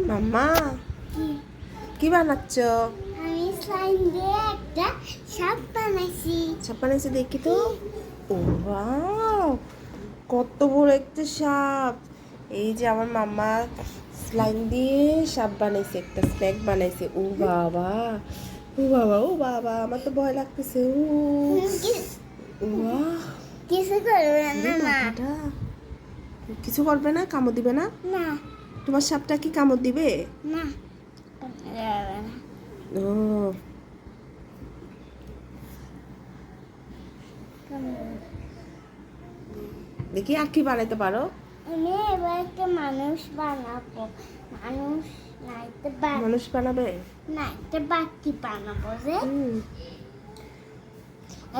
মাম্মা কি বানাচ্ছ? আমি স্লাইম দিয়ে একটা সাপ বানাইছি। সাপ বানাইছে দেখি তো। ও ওয়াও, কত বড় একটা সাপ! এই যে আমার মাম্মা স্লাইম দিয়ে সাপ বানাইছে, একটা স্ন্যাক বানাইছে। ও বাবা, ও বাবা, ও বাবা, আমার তো ভয় লাগতেছে। ও ওয়াও, কিছু করবে না মা। মাথাটা কিছু করবে না? কামড় দিবে না? না তোমার সাপটা কি কামড় দিবে? না ও দেখি আর কি বানাইতে পারো? আমি এবার একটা মানুষ বানাবো। মানুষ না একটা মানুষ বানাবে? না একটা বাটি বানাবো যে হুম,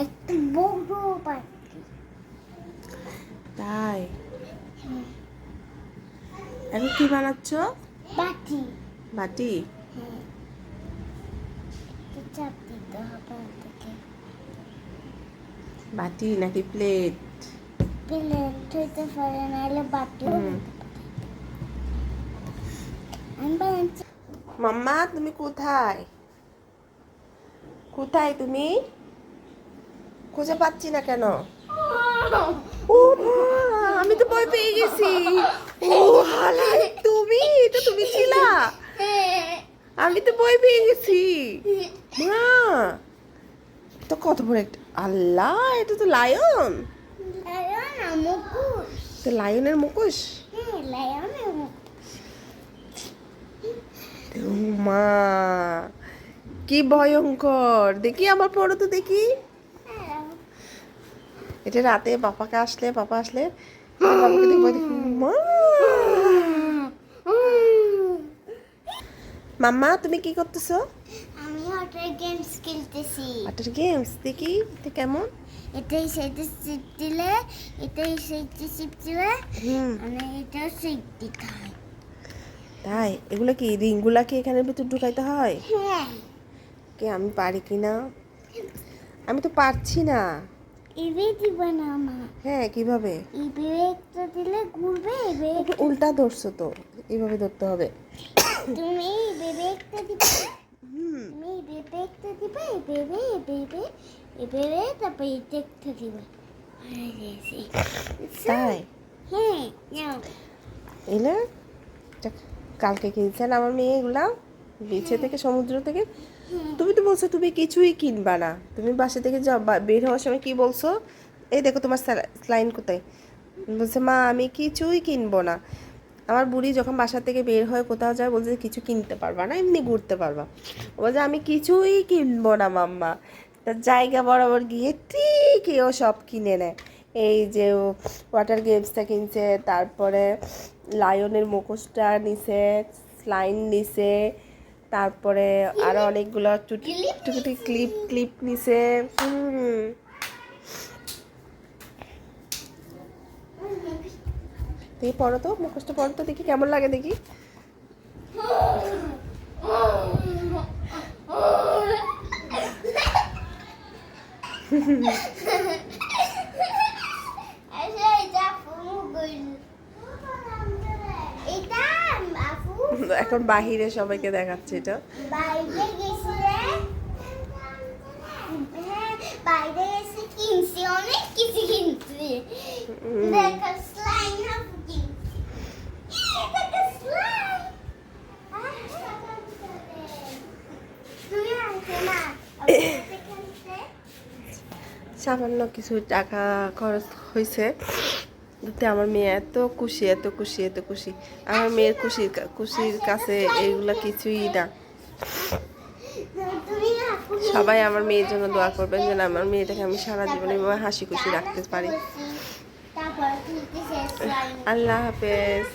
একটা বড় বাটি। তাই এখন কি বানাচ্ছ? বাটি। বাটি? হ্যাঁ, একটু চাপ দিতে হবে ওটাকে। বাটি নাকি প্লেট? প্লেট হইতে পারে নাহলে বাটিও হুম। হইতে পারে। আমি বানাচ্ছি। মাম্মা তুমি কোথায়? কোথায় তুমি? খুঁজে পাচ্ছি না কেন? ও মা, আমি তো ভয় পেয়ে গেছি। ও হালাই, তুমি? এটা তুমি ছিলা? আমি তো ভয় পেয়ে গেছি। মা, তো কত বড় একটা! আল্লাহ, এটা তো লায়ন। লায়ন মুখোশ। তো লায়নের মুখোশ। হ্যাঁ, লায়নের মুখোশ। ও মা, কি ভয়ঙ্কর! দেখি আমার পড়ো তো দেখি। এটা রাতে পাপা আসলে বাবাকে দেখবো, দেখি মা। মাম্মা তুমি কি করতেছো? আমি ওয়াটার গেমস খেলতেছি। ওয়াটার গেমস দেখি, এটা কেমন? এটাই সাইডে সিপ দিলে, এটাই সাইডে সিপ দিলে, হুম, মানে এটা সিপ দিতে হয়। তাই এগুলো কি রিংগুলা কি এখানের ভিতর ঢুকাইতে হয়? হ্যাঁ, কি আমি পারি কি না? আমি তো পারছি না। এবে দিবা না মা। হ্যাঁ, কিভাবে? এবে একটা দিলে ঘুরবে, এবে উল্টা ধরছো তো, এইভাবে ধরতে হবে। তুমি এবে একটা দিবে, হুম, তুমি এবে একটা দিবে, এবে তারপর এটা একটা দিবে। তাই হ্যাঁ, নাও। এলে কালকে কিনছেন আমার মেয়ে এগুলা বিচে থেকে, সমুদ্র থেকে। তুমি তো বলছো তুমি কিছুই কিনবা না। তুমি বাসা থেকে যাও, বের হওয়ার সময় কি বলছো? এই দেখো তোমার স্লাইন কোথায়। বলছে মা আমি কিছুই কিনবো না। আমার বুড়ি যখন বাসা থেকে বের হয়ে কোথাও যায় বলছে কিছু কিনতে পারবা না, এমনি ঘুরতে পারবা। ও বলছে আমি কিছুই কিনবো না মাম্মা। তার জায়গা বরাবর গিয়ে ঠিক ও সব কিনে নেয়। এই যে ও ওয়াটার গেমসটা কিনছে, তারপরে লায়নের মুখোশটা নিছে, স্লাইন নিছে, তারপরে আরো অনেকগুলো টুটি টুটি ক্লিপ ক্লিপ নিছে। হুম, দেখি পড়ো তো, মুখোশটা পড়ো তো দেখি কেমন লাগে দেখি। এখন বাহিরে সবাইকে দেখাচ্ছে এটা। বাইরে গেছিলে? হ্যাঁ, বাইরে এসে কিনছি, অনেক কিছু কিনছি। দেখো স্লাইম কিনছি। দেখো স্লাইম। তুমি আনছো না? সামান্য কিছু টাকা খরচ হয়েছে, তাতে আমার মেয়ে এত খুশি, এত খুশি, এত খুশি। আমার মেয়ের খুশির কাছে এইগুলা কিছুই না। সবাই আমার মেয়ের জন্য দোয়া করবেন যেন আমার মেয়েটাকে আমি সারা জীবন এভাবে হাসি খুশি রাখতে পারি। তারপর আল্লাহ হাফেজ।